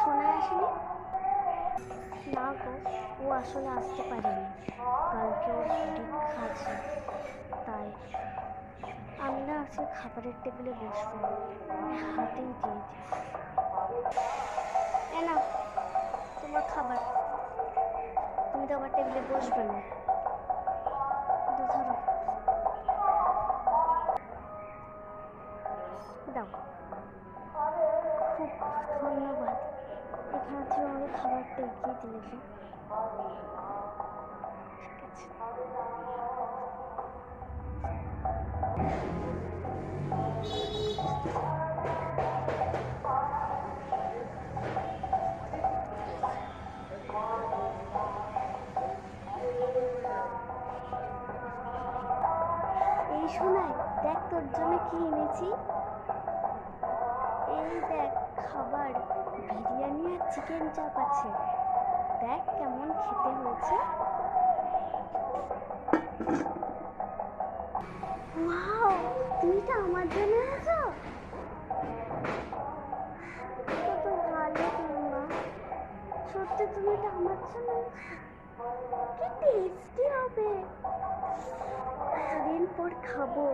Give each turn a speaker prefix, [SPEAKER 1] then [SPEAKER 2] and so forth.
[SPEAKER 1] শোনা আসেনি? না গো, ও আসলে আসতে পারেনি, কালকে ওর পরীক্ষা আছে। তাই আমি না আজকে খাবারের টেবিলে বসবো, হাতেই দিয়ে দিস। এ না, তোমার খাবার। তুমি তো আমার টেবিলে বসবে না, ধরো, দাও। খুব ধন্যবাদ, এখানে থেকে আমাকে খাবারটা এগিয়ে দিলে যে। ঠিক আছে। এই শোনাই, দেখ তোর জন্য কি এনেছি। এই দেখ খাবার, বিরিয়ানি আর চিকেন চাপ আছে। দেখ কেমন খেতে হয়েছে। ওয়াও, তুমি এটা আমার জন্য এনেছো? কত ভালো তুমি মা, সত্যি তুমি এটা আমার জন্য এনেছো? কি টেস্টি হবে, এতদিন পর খাবো।